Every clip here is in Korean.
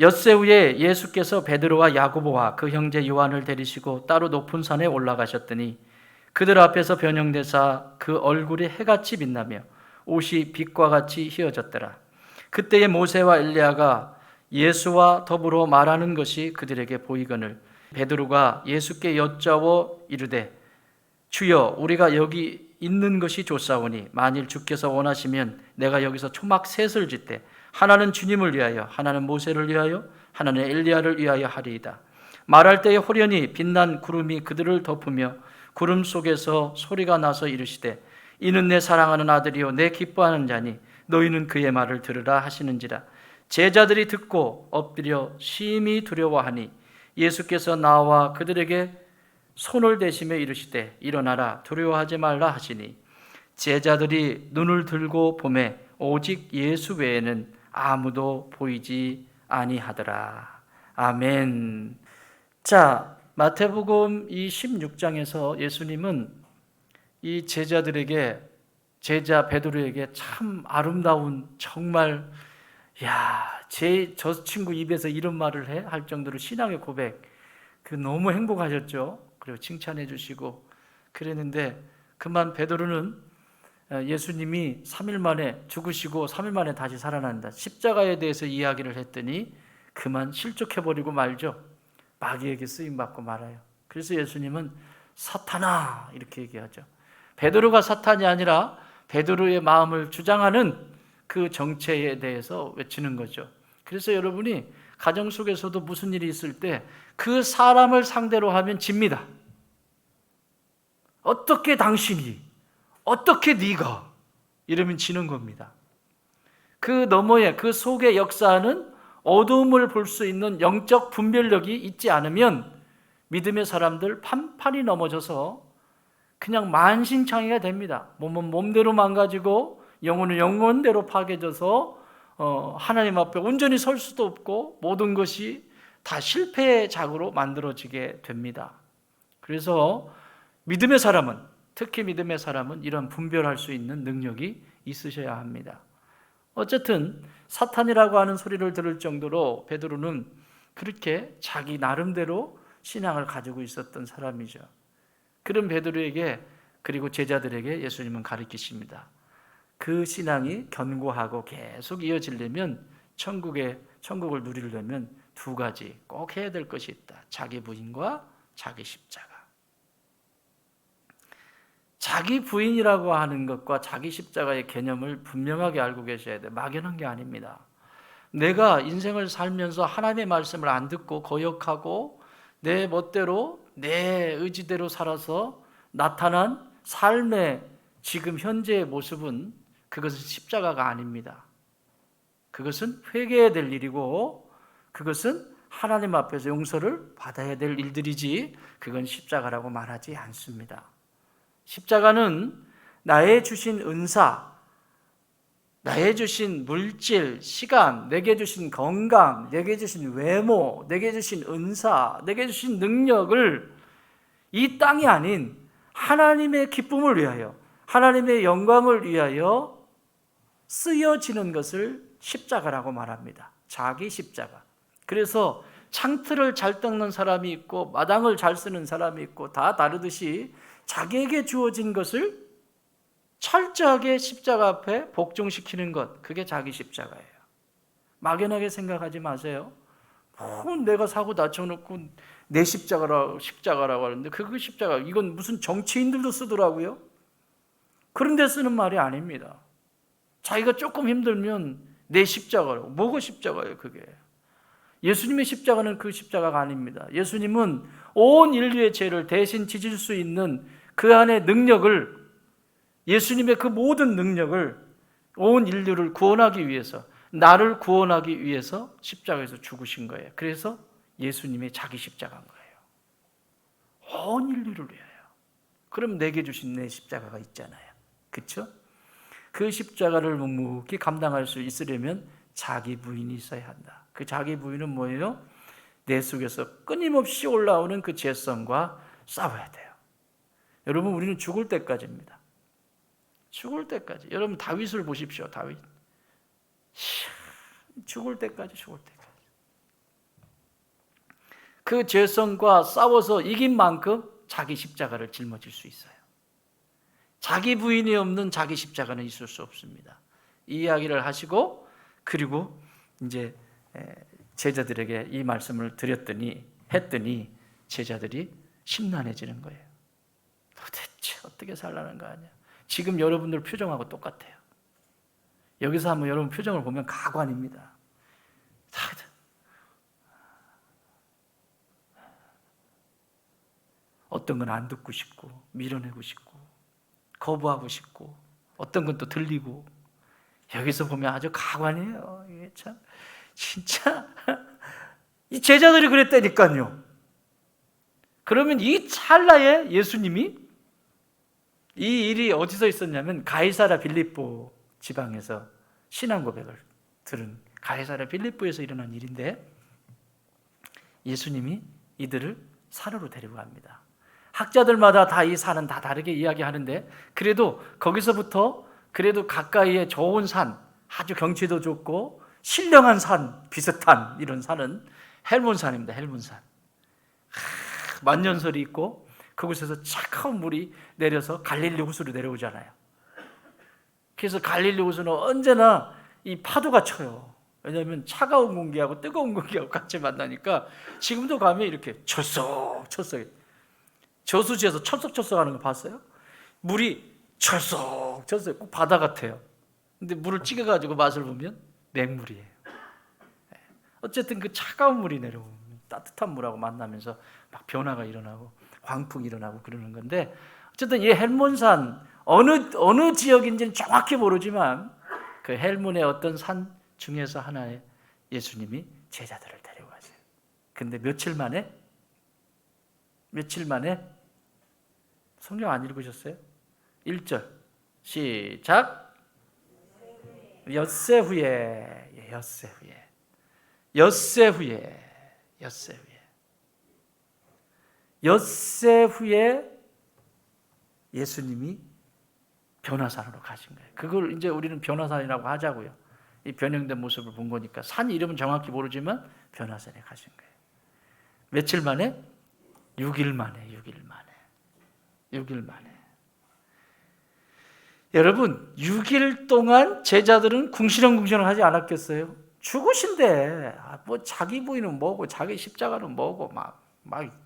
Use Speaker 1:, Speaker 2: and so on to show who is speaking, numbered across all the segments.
Speaker 1: 엿새 후에 예수께서 베드로와 야고보와 그 형제 요한을 데리시고 따로 높은 산에 올라가셨더니 그들 앞에서 변형되사 그 얼굴이 해같이 빛나며 옷이 빛과 같이 휘어졌더라. 그때에 모세와 엘리야가 예수와 더불어 말하는 것이 그들에게 보이거늘 베드로가 예수께 여짜워 이르되 주여 우리가 여기 있는 것이 좋사오니 만일 주께서 원하시면 내가 여기서 초막 셋을 짓되 하나는 주님을 위하여 하나는 모세를 위하여 하나는 엘리야를 위하여 하리이다. 말할 때에 호련히 빛난 구름이 그들을 덮으며 구름 속에서 소리가 나서 이르시되 이는 내 사랑하는 아들이요 내 기뻐하는 자니 너희는 그의 말을 들으라 하시는지라. 제자들이 듣고 엎드려 심히 두려워하니 예수께서 나와 그들에게 손을 대시며 이르시되 일어나라 두려워하지 말라 하시니 제자들이 눈을 들고 보매 오직 예수 외에는 아무도 보이지 아니하더라. 아멘. 자, 마태복음 이 16장에서 예수님은 이 제자들에게 제자 베드로에게 참 아름다운 정말 저 친구 입에서 이런 말을 해? 할 정도로 신앙의 고백 그 너무 행복하셨죠. 그리고 칭찬해 주시고 그랬는데 그만 베드로는 예수님이 3일 만에 죽으시고 3일 만에 다시 살아난다. 십자가에 대해서 이야기를 했더니 그만 실족해버리고 말죠. 마귀에게 쓰임받고 말아요. 그래서 예수님은 사탄아 이렇게 얘기하죠. 베드로가 사탄이 아니라 베드로의 마음을 주장하는 그 정체에 대해서 외치는 거죠. 그래서 여러분이 가정 속에서도 무슨 일이 있을 때 그 사람을 상대로 하면 집니다. 어떻게 당신이, 어떻게 네가 이러면 지는 겁니다. 그 너머에 그 속에 역사하는 어두움을 볼 수 있는 영적 분별력이 있지 않으면 믿음의 사람들 판판이 넘어져서 그냥 만신창이가 됩니다. 몸은 몸대로 망가지고 영혼은 영혼대로 파괴져서 하나님 앞에 온전히 설 수도 없고 모든 것이 다 실패의 작으로 만들어지게 됩니다. 그래서 믿음의 사람은 특히 믿음의 사람은 이런 분별할 수 있는 능력이 있으셔야 합니다. 어쨌든 사탄이라고 하는 소리를 들을 정도로 베드로는 그렇게 자기 나름대로 신앙을 가지고 있었던 사람이죠. 그런 베드로에게 그리고 제자들에게 예수님은 가르치십니다. 그 신앙이 견고하고 계속 이어지려면 천국을 누리려면 두 가지 꼭 해야 될 것이 있다. 자기 부인과 자기 십자가. 자기 부인이라고 하는 것과 자기 십자가의 개념을 분명하게 알고 계셔야 돼요. 막연한 게 아닙니다. 내가 인생을 살면서 하나님의 말씀을 안 듣고 거역하고 내 멋대로 내 의지대로 살아서 나타난 삶의 지금 현재의 모습은 그것은 십자가가 아닙니다. 그것은 회개해야 될 일이고 그것은 하나님 앞에서 용서를 받아야 될 일들이지 그건 십자가라고 말하지 않습니다. 십자가는 나의 주신 은사, 나의 주신 물질, 시간, 내게 주신 건강, 내게 주신 외모, 내게 주신 은사, 내게 주신 능력을 이 땅이 아닌 하나님의 기쁨을 위하여, 하나님의 영광을 위하여 쓰여지는 것을 십자가라고 말합니다. 자기 십자가. 그래서 창틀을 잘 닦는 사람이 있고 마당을 잘 쓰는 사람이 있고 다 다르듯이 자기에게 주어진 것을 철저하게 십자가 앞에 복종시키는 것, 그게 자기 십자가예요. 막연하게 생각하지 마세요. 내가 사고 다쳐놓고 내 십자가라고 하는데 그 십자가, 이건 무슨 정치인들도 쓰더라고요. 그런데 쓰는 말이 아닙니다. 자기가 조금 힘들면 내 십자가라고. 뭐가 십자가예요 그게? 예수님의 십자가는 그 십자가가 아닙니다. 예수님은 온 인류의 죄를 대신 지질 수 있는 그 안의 능력을, 예수님의 그 모든 능력을 온 인류를 구원하기 위해서, 나를 구원하기 위해서 십자가에서 죽으신 거예요. 그래서 예수님의 자기 십자가인 거예요. 온 인류를 위하여. 그럼 내게 주신 내 십자가가 있잖아요. 그렇죠? 그 십자가를 묵묵히 감당할 수 있으려면 자기 부인이 있어야 한다. 그 자기 부인은 뭐예요? 내 속에서 끊임없이 올라오는 그 죄성과 싸워야 돼요. 여러분, 우리는 죽을 때까지입니다. 죽을 때까지. 여러분 다윗을 보십시오. 다윗. 죽을 때까지. 그 죄성과 싸워서 이긴 만큼 자기 십자가를 짊어질 수 있어요. 자기 부인이 없는 자기 십자가는 있을 수 없습니다. 이 이야기를 하시고 그리고 이제 제자들에게 이 말씀을 했더니 제자들이 심란해지는 거예요. 도대체 어떻게 살라는 거 아니야? 지금 여러분들 표정하고 똑같아요. 여기서 한번 여러분 표정을 보면 가관입니다. 어떤 건 안 듣고 싶고 밀어내고 싶고 거부하고 싶고 어떤 건 또 들리고 여기서 보면 아주 가관이에요. 이게 참 진짜 이 제자들이 그랬다니까요. 그러면 이 찰나에 예수님이 이 일이 어디서 있었냐면 가이사랴 빌립보 지방에서 신앙 고백을 들은 가이사랴 빌립보에서 일어난 일인데 예수님이 이들을 산으로 데리고 갑니다. 학자들마다 다 이 산은 다 다르게 이야기하는데 그래도 거기서부터 그래도 가까이에 좋은 산, 아주 경치도 좋고 신령한 산 비슷한 이런 산은 헬몬산입니다. 헬몬산. 만년설이 있고 그곳에서 차가운 물이 내려서 갈릴리 호수로 내려오잖아요. 그래서 갈릴리 호수는 언제나 이 파도가 쳐요. 왜냐하면 차가운 공기하고 뜨거운 공기하고 같이 만나니까 지금도 가면 이렇게 철썩철썩 저수지에서 철썩철썩 하는 거 봤어요? 물이 철썩철썩 꼭 바다 같아요. 근데 물을 찍어가지고 맛을 보면 맹물이에요. 어쨌든 그 차가운 물이 내려오면 따뜻한 물하고 만나면서 막 변화가 일어나고 광풍이 일어나고 그러는 건데 어쨌든 이 헬몬산 어느 지역인지는 정확히 모르지만 그 헬몬의 어떤 산 중에서 하나에 예수님이 제자들을 데리고 가세요. 근데 며칠 만에 성경 안 읽으셨어요? 1절 시작. 엿새 후에 예수님이 변화산으로 가신 거예요. 그걸 이제 우리는 변화산이라고 하자고요. 이 변형된 모습을 본 거니까 산 이름은 정확히 모르지만 변화산에 가신 거예요. 며칠 만에? 6일 만에. 여러분 6일 동안 제자들은 궁시렁궁시렁 하지 않았겠어요? 죽으신데 뭐 자기 부인은 뭐고 자기 십자가는 뭐고 막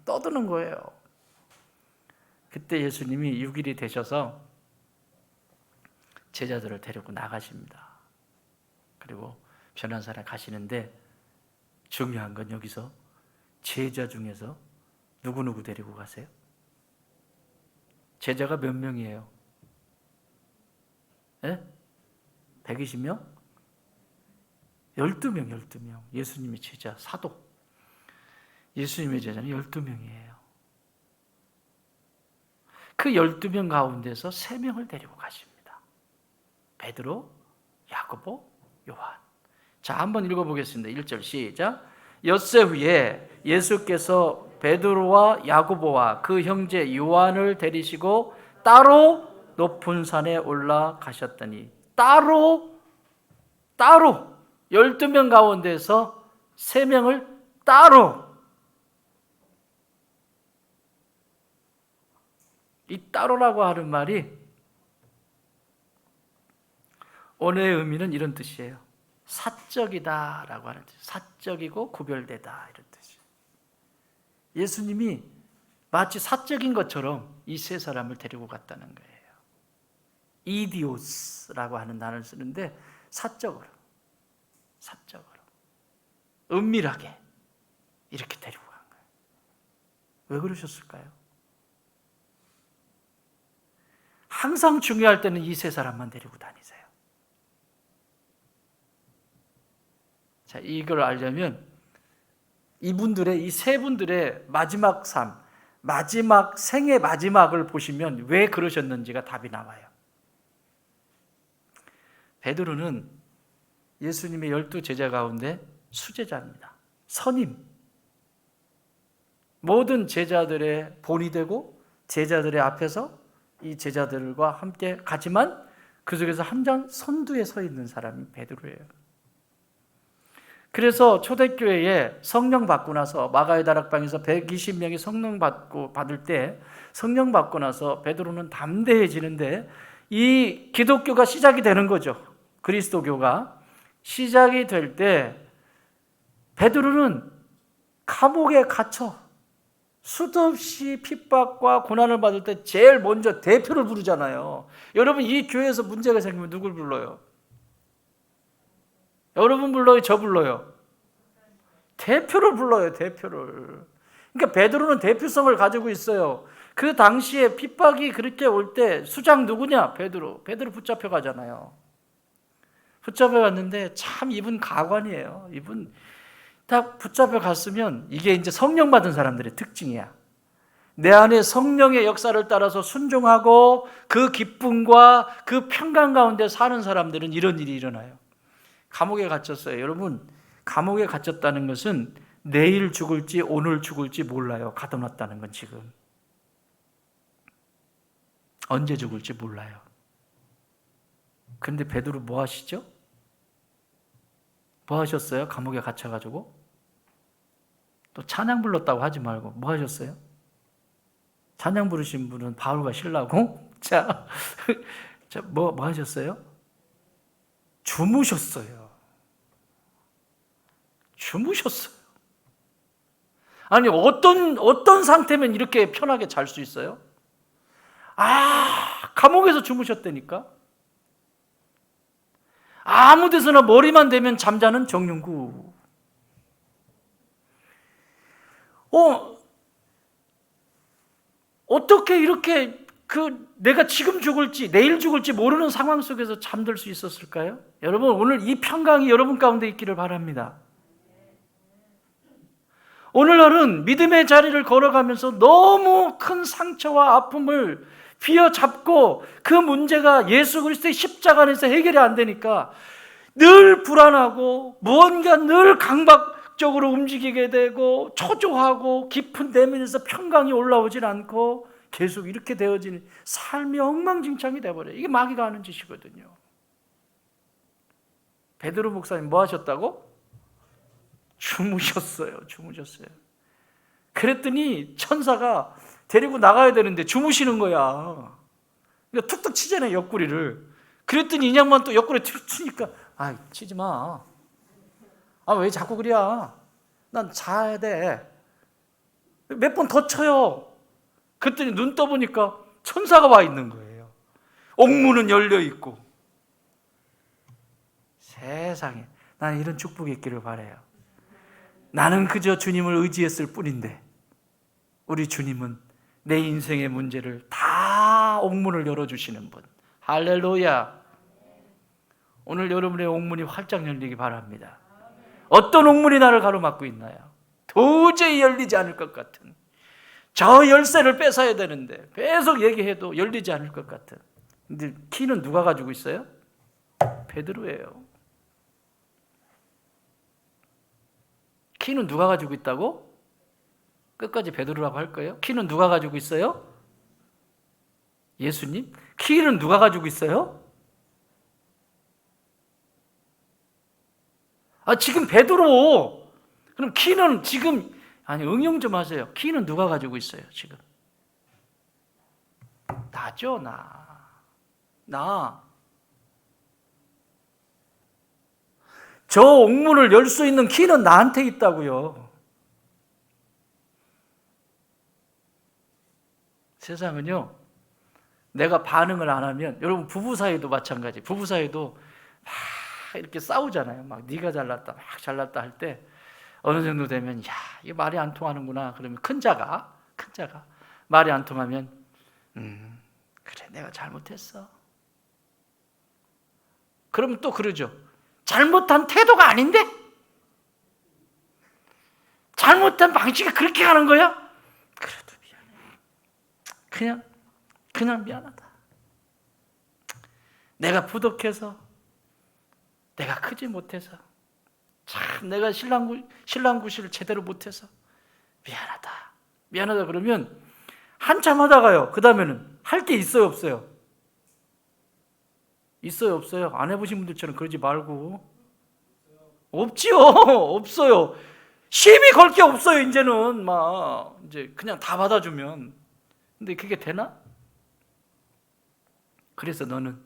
Speaker 1: 떠드는 거예요. 그때 예수님이 6일이 되셔서 제자들을 데리고 나가십니다. 그리고 변화산에 가시는데 중요한 건 여기서 제자 중에서 누구 데리고 가세요? 제자가 몇 명이에요? 120명? 12명. 예수님의 제자, 사도. 예수님의 제자는 12명이에요. 그 12명 가운데서 3명을 데리고 가십니다. 베드로, 야고보, 요한. 자, 한번 읽어보겠습니다. 1절 시작. 엿새 후에 예수께서 베드로와 야고보와 그 형제 요한을 데리시고 따로 높은 산에 올라가셨더니 따로 12명 가운데서 3명을 따로 이 따로라고 하는 말이 오늘의 의미는 이런 뜻이에요. 사적이다라고 하는 뜻. 사적이고 구별되다 이런 뜻이에요. 예수님이 마치 사적인 것처럼 이 세 사람을 데리고 갔다는 거예요. 이디오스라고 하는 단어를 쓰는데 사적으로 은밀하게 이렇게 데리고 간 거예요. 왜 그러셨을까요? 항상 중요할 때는 이 세 사람만 데리고 다니세요. 자, 이걸 알려면 이분들의 이 세 분들의 마지막 삶, 마지막 생의 마지막을 보시면 왜 그러셨는지가 답이 나와요. 베드로는 예수님의 12 제자 가운데 수제자입니다. 선임. 모든 제자들의 본이 되고 제자들의 앞에서 이 제자들과 함께 가지만 그 속에서 한 장 선두에 서 있는 사람이 베드로예요. 그래서 초대교회에 성령 받고 나서 마가의 다락방에서 120명이 성령 받을 때 성령 받고 나서 베드로는 담대해지는데 이 기독교가 시작이 되는 거죠. 그리스도교가 시작이 될 때 베드로는 감옥에 갇혀 수도 없이 핍박과 고난을 받을 때 제일 먼저 대표를 부르잖아요. 여러분, 이 교회에서 문제가 생기면 누굴 불러요? 여러분 불러요? 저 불러요? 대표를 불러요. 대표를. 그러니까 베드로는 대표성을 가지고 있어요. 그 당시에 핍박이 그렇게 올 때 수장 누구냐? 베드로 붙잡혀 가잖아요. 붙잡혀 갔는데 참 이분 가관이에요. 이분 딱 붙잡혀 갔으면 이게 이제 성령 받은 사람들의 특징이야. 내 안에 성령의 역사를 따라서 순종하고 그 기쁨과 그 평강 가운데 사는 사람들은 이런 일이 일어나요. 감옥에 갇혔어요. 여러분, 감옥에 갇혔다는 것은 내일 죽을지 오늘 죽을지 몰라요. 가둬놨다는 건 지금. 언제 죽을지 몰라요. 그런데 베드로 뭐 하시죠? 뭐 하셨어요? 감옥에 갇혀가지고? 또 찬양 불렀다고 하지 말고 뭐 하셨어요? 찬양 부르신 분은 바울과 실라고? 뭐 하셨어요? 주무셨어요. 아니, 어떤 상태면 이렇게 편하게 잘 수 있어요? 감옥에서 주무셨다니까? 아무 데서나 머리만 대면 잠자는 정윤구. 어떻게 이렇게 내가 지금 죽을지 내일 죽을지 모르는 상황 속에서 잠들 수 있었을까요? 여러분, 오늘 이 평강이 여러분 가운데 있기를 바랍니다. 오늘날은 믿음의 자리를 걸어가면서 너무 큰 상처와 아픔을 휘어잡고 그 문제가 예수 그리스도의 십자가 안에서 해결이 안 되니까 늘 불안하고 무언가 늘 강박적으로 움직이게 되고 초조하고 깊은 내면에서 평강이 올라오질 않고 계속 이렇게 되어지는 삶이 엉망진창이 돼버려요. 이게 마귀가 하는 짓이거든요. 베드로 목사님 뭐 하셨다고? 주무셨어요. 그랬더니 천사가 데리고 나가야 되는데 주무시는 거야. 그러니까 툭툭 치잖아요, 옆구리를. 그랬더니 인양만 또 옆구리에 치니까 치지 마. 왜 자꾸 그래? 난 자야 돼. 몇 번 더 쳐요. 그랬더니 눈 떠보니까 천사가 와 있는 거예요. 옥문은 열려 있고. 세상에, 나는 이런 축복이 있기를 바라요. 나는 그저 주님을 의지했을 뿐인데 우리 주님은 내 인생의 문제를 다 옥문을 열어주시는 분. 할렐루야. 오늘 여러분의 옥문이 활짝 열리기 바랍니다. 어떤 옥문이 나를 가로막고 있나요? 도저히 열리지 않을 것 같은, 저 열쇠를 뺏어야 되는데 계속 얘기해도 열리지 않을 것 같은. 근데 키는 누가 가지고 있어요? 베드로예요. 키는 누가 가지고 있다고? 끝까지 베드로라고 할 거예요? 키는 누가 가지고 있어요? 예수님? 키는 누가 가지고 있어요? 지금 베드로. 그럼 키는 지금, 응용 좀 하세요. 키는 누가 가지고 있어요, 지금? 나죠, 나. 저 옥문을 열 수 있는 키는 나한테 있다고요. 세상은요, 내가 반응을 안 하면, 여러분 부부 사이도 마찬가지. 부부 사이도 막 이렇게 싸우잖아요. 막 네가 잘났다, 막 잘났다 할 때 어느 정도 되면 이게 말이 안 통하는구나. 그러면 큰 자가 말이 안 통하면 그래, 내가 잘못했어. 그러면 또 그러죠. 잘못한 태도가 아닌데? 잘못한 방식이 그렇게 하는 거야? 그래도 미안해. 그냥 미안하다. 내가 부족해서, 내가 크지 못해서, 참 내가 신랑구실을 제대로 못해서 미안하다 그러면 한참 하다가요, 그 다음에는 할 게 있어요, 없어요? 있어요, 없어요? 안 해보신 분들처럼 그러지 말고 없지요. 없어요. 시비 걸 게 없어요. 이제는 막 이제 그냥 다 받아주면. 근데 그게 되나? 그래서 너는,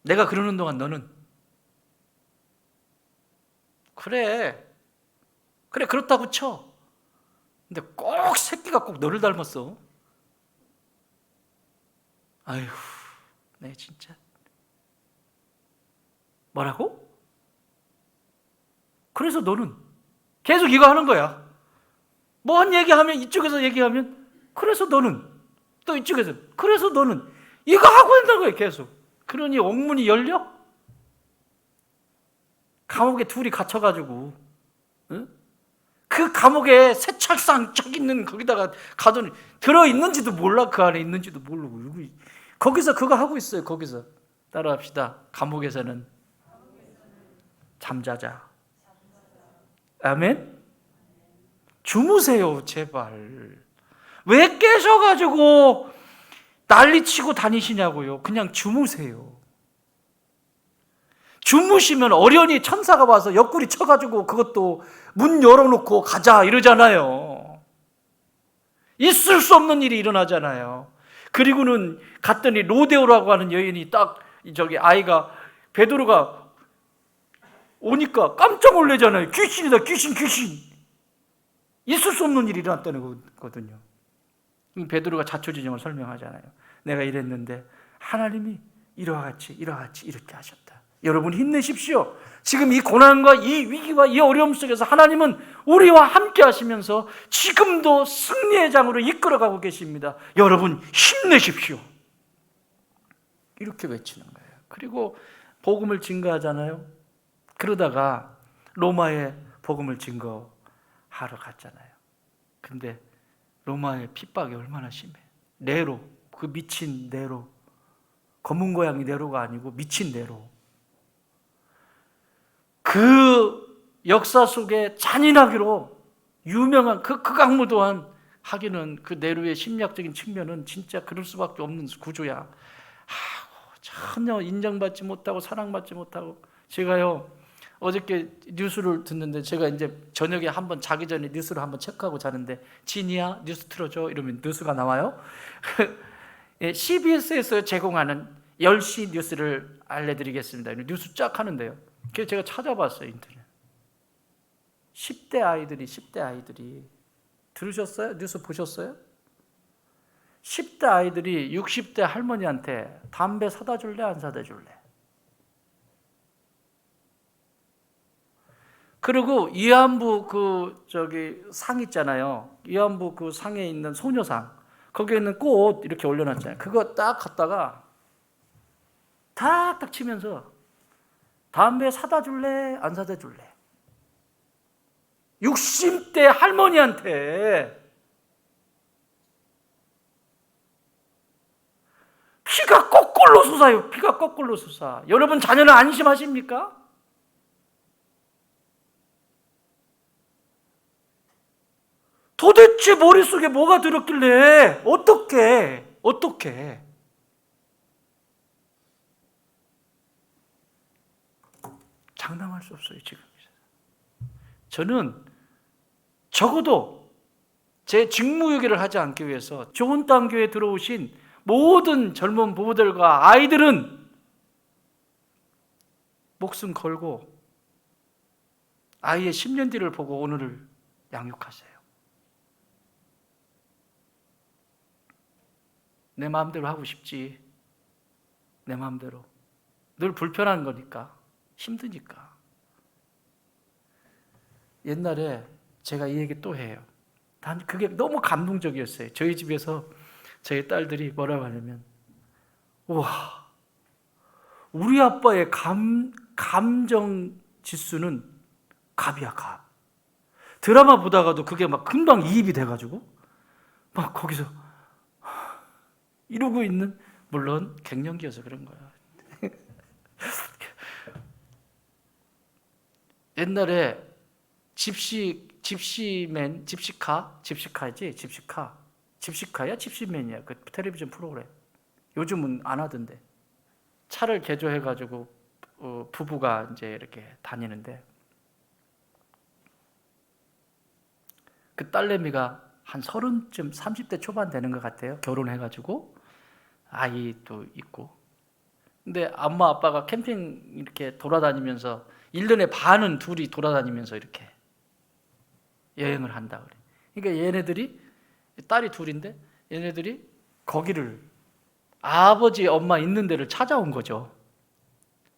Speaker 1: 내가 그러는 동안 너는 그래 그렇다고 쳐. 근데 꼭 새끼가 꼭 너를 닮았어. 아휴, 네 진짜. 뭐라고? 그래서 너는 계속 이거 하는 거야. 뭔 얘기하면 이쪽에서 얘기하면 그래서 너는, 또 이쪽에서 그래서 너는 이거 하고 있는 거예요. 계속. 그러니 옥문이 열려? 감옥에 둘이 갇혀가지고, 응? 그 감옥에 새 철상 쫙 있는 거기다가 가더니 들어있는지도 몰라. 그 안에 있는지도 모르고 거기서 그거 하고 있어요. 거기서 따라합시다. 감옥에서는 잠자자. 아멘. 주무세요 제발. 왜 깨셔가지고 난리치고 다니시냐고요. 그냥 주무세요. 주무시면 어련히 천사가 와서 옆구리 쳐가지고 그것도 문 열어놓고 가자 이러잖아요. 있을 수 없는 일이 일어나잖아요. 그리고는 갔더니 로데오라고 하는 여인이 딱 저기 아이가 베드로가 오니까 깜짝 놀라잖아요. 귀신이다 귀신. 있을 수 없는 일이 일어났다는 거거든요. 베드로가 자초지종을 설명하잖아요. 내가 이랬는데 하나님이 이와 같이 이렇게 하셨다. 여러분 힘내십시오. 지금 이 고난과 이 위기와 이 어려움 속에서 하나님은 우리와 함께 하시면서 지금도 승리의 장으로 이끌어가고 계십니다. 여러분 힘내십시오. 이렇게 외치는 거예요. 그리고 복음을 증거하잖아요. 그러다가 로마에 복음을 증거하러 갔잖아요. 근데 로마의 핍박이 얼마나 심해. 네로, 그 미친 네로, 검은 고양이 네로가 아니고 미친 네로. 그 역사 속에 잔인하기로 유명한 그 극악무도한, 하기는 그 네로의 심리학적인 측면은 진짜 그럴 수밖에 없는 구조야. 전혀 인정받지 못하고 사랑받지 못하고. 제가요 어저께 뉴스를 듣는데, 제가 이제 저녁에 한번 자기 전에 뉴스를 한번 체크하고 자는데, 진이야 뉴스 틀어줘 이러면 뉴스가 나와요. CBS에서 제공하는 10시 뉴스를 알려드리겠습니다. 뉴스 쫙 하는데요. 그래서 제가 찾아봤어요. 인터넷. 10대 아이들이 들으셨어요? 뉴스 보셨어요? 10대 아이들이 60대 할머니한테 담배 사다 줄래 안 사다 줄래? 그리고 위안부 그 저기 상 있잖아요. 위안부 그 상에 있는 소녀상, 거기에 있는 꽃 이렇게 올려놨잖아요. 그거 딱 갖다가 탁탁 치면서 담배 사다 줄래 안 사다 줄래? 60대 할머니한테. 피가 거꾸로 솟아요. 피가 거꾸로 솟아. 여러분 자녀는 안심하십니까? 도대체 머릿속에 뭐가 들었길래 어떻게 장담할 수 없어요. 지금 저는 적어도 제 직무유기를 하지 않기 위해서 좋은 땅교회에 들어오신 모든 젊은 부부들과 아이들은 목숨 걸고 아이의 10년 뒤를 보고 오늘을 양육하세요. 내 마음대로 하고 싶지. 내 마음대로. 늘 불편한 거니까. 힘드니까. 옛날에 제가 이 얘기 또 해요. 단 그게 너무 감동적이었어요. 저희 집에서 저희 딸들이 뭐라고 하냐면, 우와, 우리 아빠의 감정 지수는 갑이야, 갑. 드라마 보다가도 그게 막 금방 이입이 돼가지고 막 거기서 이러고 있는, 물론 갱년기여서 그런 거야. 옛날에 집시카야 집시맨이야. 그 텔레비전 프로그램. 요즘은 안 하던데. 차를 개조해가지고 부부가 이제 이렇게 다니는데 그 딸내미가 한 30쯤 30대 초반 되는 것 같아요. 결혼해가지고 아이도 있고. 근데 엄마 아빠가 캠핑 이렇게 돌아다니면서 1년에 반은 둘이 돌아다니면서 이렇게 여행을 한다 그래. 그러니까 얘네들이 딸이 둘인데 얘네들이 거기를 아버지 엄마 있는 데를 찾아온 거죠.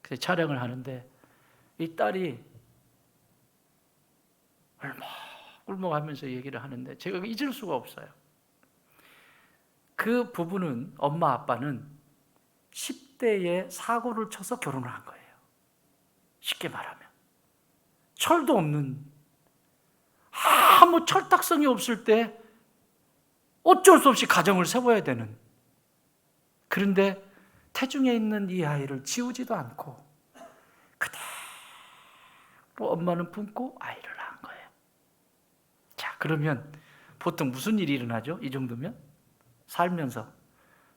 Speaker 1: 그래서 촬영을 하는데 이 딸이 울먹울먹하면서 얘기를 하는데 제가 잊을 수가 없어요. 그 부부는 엄마 아빠는 10대에 사고를 쳐서 결혼을 한 거예요. 쉽게 말하면 철도 없는 아무 철딱성이 없을 때 어쩔 수 없이 가정을 세워야 되는, 그런데 태중에 있는 이 아이를 지우지도 않고 그대로 엄마는 품고 아이를 낳은 거예요. 자, 그러면 보통 무슨 일이 일어나죠? 이 정도면 살면서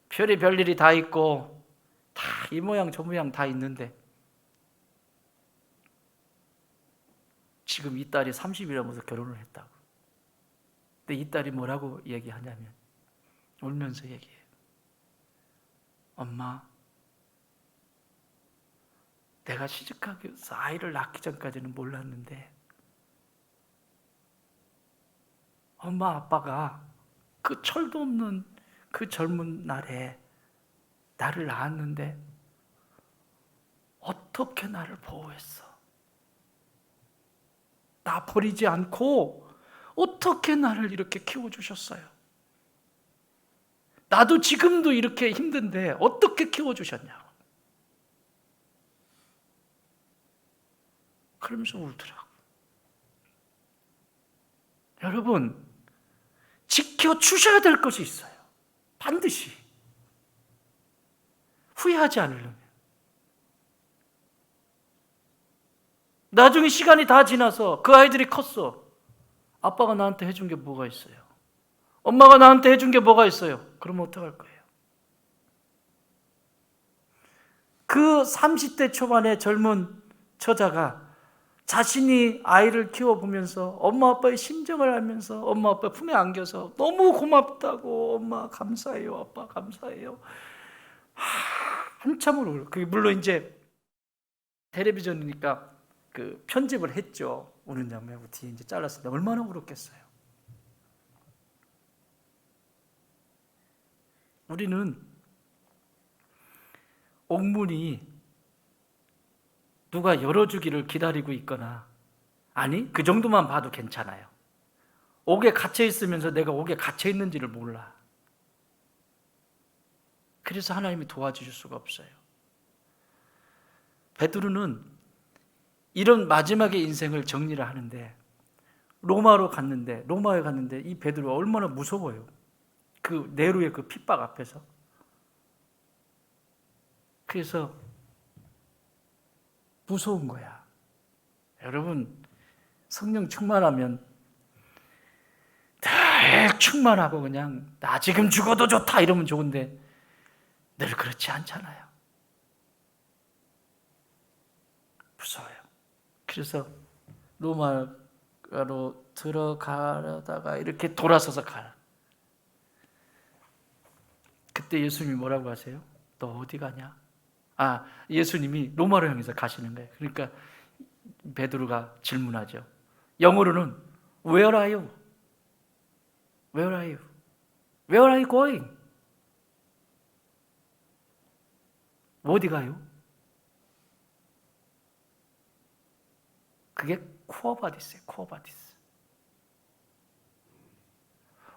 Speaker 1: 별의별 일이 다 있고 다 이 모양 저 모양 다 있는데 지금 이 딸이 30이라면서 결혼을 했다고. 근데 이 딸이 뭐라고 얘기하냐면 울면서 얘기해요. 엄마, 내가 시집가기 위해서 아이를 낳기 전까지는 몰랐는데 엄마 아빠가 그 철도 없는 그 젊은 날에 나를 낳았는데 어떻게 나를 보호했어? 나 버리지 않고 어떻게 나를 이렇게 키워주셨어요? 나도 지금도 이렇게 힘든데 어떻게 키워주셨냐고. 그러면서 울더라고. 여러분, 지켜주셔야 될 것이 있어요. 반드시. 후회하지 않으려면. 나중에 시간이 다 지나서 그 아이들이 컸어. 아빠가 나한테 해준 게 뭐가 있어요? 엄마가 나한테 해준 게 뭐가 있어요? 그러면 어떡할 거예요? 그 30대 초반의 젊은 처자가 자신이 아이를 키워보면서 엄마 아빠의 심정을 알면서 엄마 아빠 품에 안겨서 너무 고맙다고, 엄마 감사해요, 아빠 감사해요, 한참을 울어. 그게 물론 이제 텔레비전이니까 그 편집을 했죠. 우는 장면하고 뒤에 이제 잘랐는데 얼마나 울었겠어요. 우리는 옥문이 누가 열어주기를 기다리고 있거나, 아니 그 정도만 봐도 괜찮아요. 옥에 갇혀 있으면서 내가 옥에 갇혀 있는지를 몰라. 그래서 하나님이 도와주실 수가 없어요. 베드로는 이런 마지막의 인생을 정리를 하는데 로마에 갔는데 이 베드로가 얼마나 무서워요. 그 네로의 그 핍박 앞에서. 그래서 무서운 거야. 여러분, 성령 충만하면 늘 충만하고 그냥 나 지금 죽어도 좋다 이러면 좋은데 늘 그렇지 않잖아요. 무서워요. 그래서 로마로 들어가려다가 이렇게 돌아서서 가라. 그때 예수님이 뭐라고 하세요? 너 어디 가냐? 예수님이 로마로 향해서 가시는 거예요. 그러니까 베드로가 질문하죠. 영어로는 Where are you? Where are you? Where are you going? 어디 가요? 그게 쿠어바디스예요. 쿠어바디스.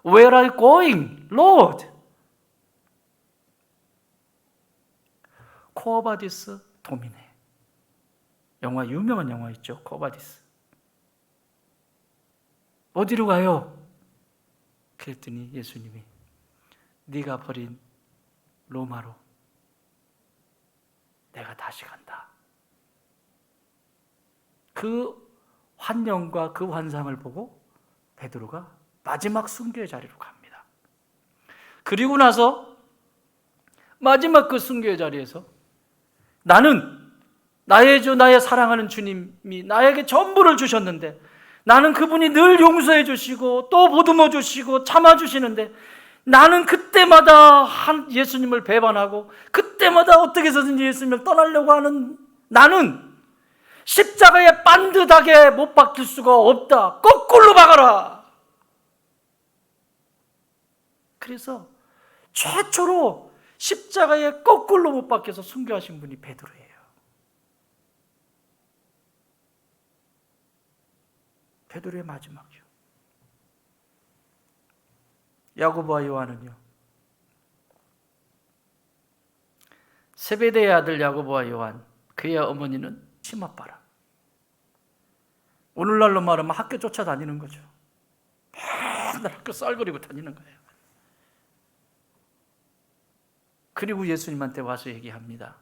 Speaker 1: Where are you going, Lord? 쿠어바디스 도미네. 유명한 영화 있죠. 쿠어바디스. 어디로 가요? 그랬더니 예수님이 네가 버린 로마로 내가 다시 간다. 그 환영과 그 환상을 보고 베드로가 마지막 순교의 자리로 갑니다. 그리고 나서 마지막 그 순교의 자리에서 나는 나의 주, 나의 사랑하는 주님이 나에게 전부를 주셨는데 나는 그분이 늘 용서해 주시고 또 보듬어 주시고 참아 주시는데 나는 그때마다 예수님을 배반하고 그때마다 어떻게 해서든지 예수님을 떠나려고 하는 나는 십자가에 반듯하게 못 박힐 수가 없다. 거꾸로 박아라. 그래서 최초로 십자가에 거꾸로 못 박혀서 순교하신 분이 베드로예요. 베드로의 마지막이요. 야고보와 요한은요, 세베대의 아들 야고보와 요한, 그의 어머니는 치맛바람. 오늘날로 말하면 학교 쫓아다니는 거죠. 맨날 학교 쌀거리고 다니는 거예요. 그리고 예수님한테 와서 얘기합니다.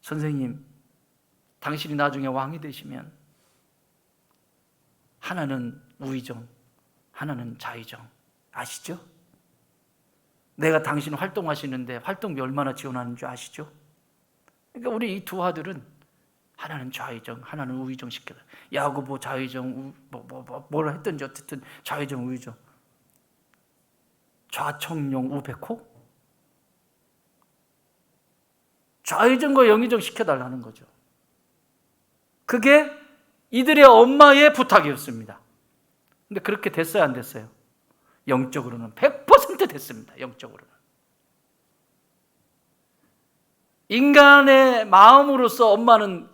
Speaker 1: 선생님, 당신이 나중에 왕이 되시면 하나는 우의정, 하나는 좌의정. 아시죠? 내가 당신 활동하시는데 활동비 얼마나 지원하는 줄 아시죠? 그러니까 우리 이 두 아들은 하나는 좌의정, 하나는 우의정 시켜라. 야고보 좌의정, 뭘 했든지 어쨌든 좌의정, 우의정. 좌청룡 우백호? 좌의정과 영의정 시켜달라는 거죠. 그게 이들의 엄마의 부탁이었습니다. 근데 그렇게 됐어요, 안 됐어요? 영적으로는 100% 됐습니다. 영적으로는. 인간의 마음으로서 엄마는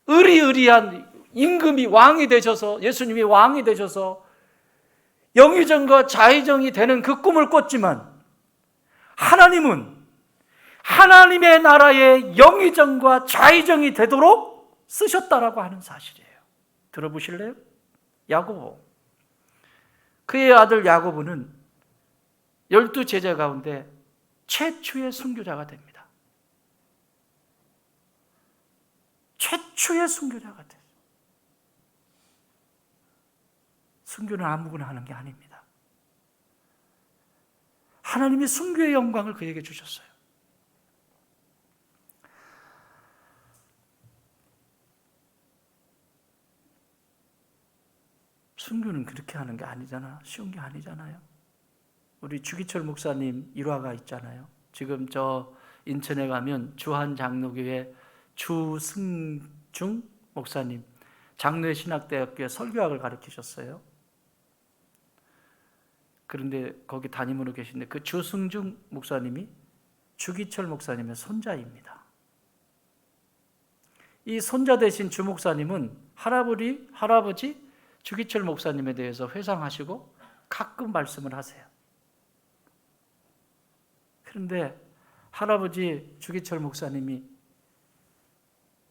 Speaker 1: 의리의리한 임금이 왕이 되셔서, 예수님이 왕이 되셔서 영의정과 좌의정이 되는 그 꿈을 꿨지만 하나님은 하나님의 나라의 영의정과 좌의정이 되도록 쓰셨다라고 하는 사실이에요. 들어보실래요? 야고보. 그의 아들 야고보는 12제자 가운데 최초의 순교자가 됩니다. 최초의 순교자가 돼요. 순교는 아무거나 하는 게 아닙니다. 하나님이 순교의 영광을 그에게 주셨어요. 순교는 그렇게 하는 게 아니잖아. 쉬운 게 아니잖아요. 우리 주기철 목사님 일화가 있잖아요. 지금 저 인천에 가면 주한장로교회 주승중 목사님, 장로의 신학대학교에 설교학을 가르치셨어요. 그런데 거기 담임으로 계신데 그 주승중 목사님이 주기철 목사님의 손자입니다. 이 손자 대신 주 목사님은 할아버지 주기철 목사님에 대해서 회상하시고 가끔 말씀을 하세요. 그런데 할아버지 주기철 목사님이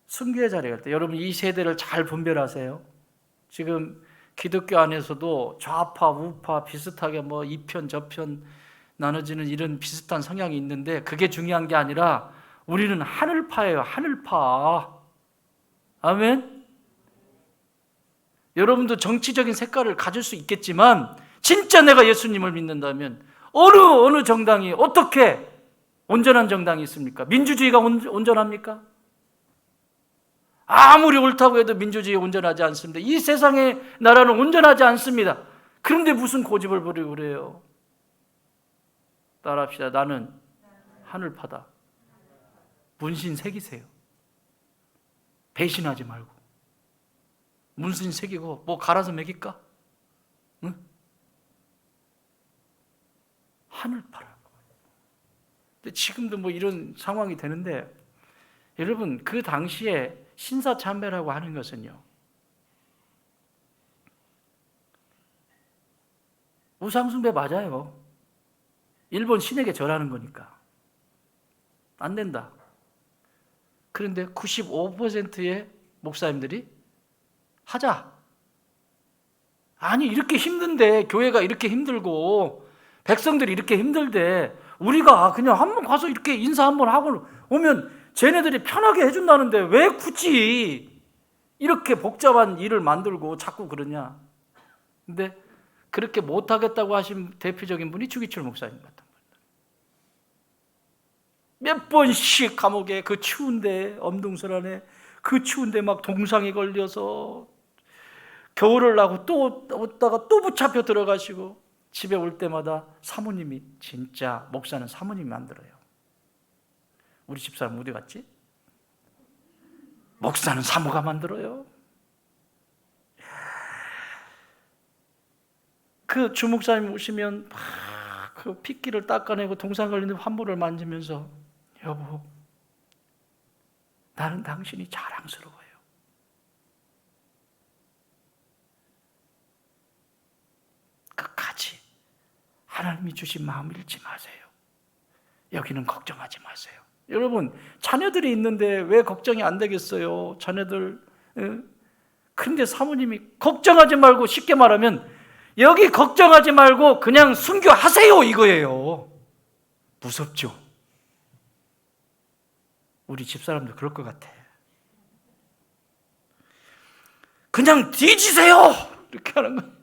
Speaker 1: 순교의 자리에 갈 때, 여러분 이 세대를 잘 분별하세요. 지금 기독교 안에서도 좌파, 우파 비슷하게 뭐 이편 저편 나눠지는 이런 비슷한 성향이 있는데 그게 중요한 게 아니라 우리는 하늘파예요. 하늘파. 아멘. 여러분도 정치적인 색깔을 가질 수 있겠지만 진짜 내가 예수님을 믿는다면 어느 정당이 어떻게 온전한 정당이 있습니까? 민주주의가 온전합니까? 아무리 옳다고 해도 민주주의 온전하지 않습니다. 이 세상의 나라는 온전하지 않습니다. 그런데 무슨 고집을 부리고 그래요? 따라합시다. 나는 하늘파다. 문신 새기세요. 배신하지 말고. 문신 새기고 뭐 갈아서 먹일까? 응? 하늘파라고. 근데 지금도 뭐 이런 상황이 되는데 여러분 그 당시에 신사참배라고 하는 것은요, 우상숭배 맞아요. 일본 신에게 절하는 거니까 안 된다. 그런데 95%의 목사님들이 하자. 아니 이렇게 힘든데, 교회가 이렇게 힘들고 백성들이 이렇게 힘들대 우리가 그냥 한번 가서 이렇게 인사 한번 하고 오면 쟤네들이 편하게 해준다는데 왜 굳이 이렇게 복잡한 일을 만들고 자꾸 그러냐. 근데 그렇게 못하겠다고 하신 대표적인 분이 주기철 목사님 같은 거예요. 몇 번씩 감옥에 그 추운데 엄동설 안에 그 추운데 막 동상이 걸려서 겨울을 나고 또 오다가 또 붙잡혀 들어가시고 집에 올 때마다 사모님이 진짜 목사는 사모님이 만들어요. 우리 집사람 어디 갔지? 목사는 사모가 만들어요. 그 주목사님 오시면 막 그 핏기를 닦아내고 동상 걸리는 환부를 만지면서 여보, 나는 당신이 자랑스러워요. 끝까지 하나님이 주신 마음 잃지 마세요. 여기는 걱정하지 마세요. 여러분, 자녀들이 있는데 왜 걱정이 안 되겠어요? 자녀들. 그런데 사모님이 걱정하지 말고, 쉽게 말하면 여기 걱정하지 말고 그냥 순교하세요 이거예요. 무섭죠? 우리 집사람도 그럴 것 같아. 그냥 뒤지세요 이렇게 하는 거예요.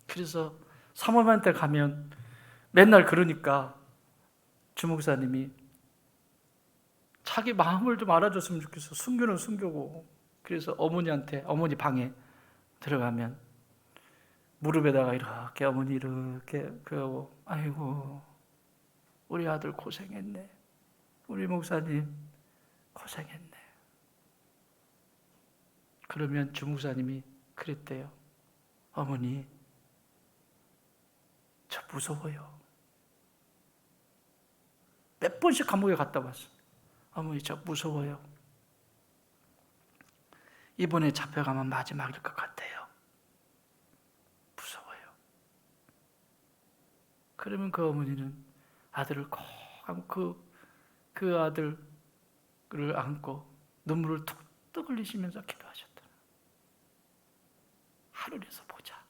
Speaker 1: 그래서 사모님한테 가면 맨날 그러니까 주목사님이 자기 마음을 좀 알아줬으면 좋겠어. 순교는 순교고. 그래서 어머니 방에 들어가면 무릎에다가 이렇게 어머니 이렇게 그러고, 아이고 우리 아들 고생했네. 우리 목사님 고생했네. 그러면 주목사님이 그랬대요. 어머니 저 무서워요. 몇 번씩 감옥에 갔다 왔어. 어머니 저 무서워요. 이번에 잡혀가면 마지막일 것 같아요. 무서워요. 그러면 그 어머니는 아들을 꼭 안고 그 아들을 안고 눈물을 툭툭 흘리시면서 기도하셨다. 하늘에서 보자.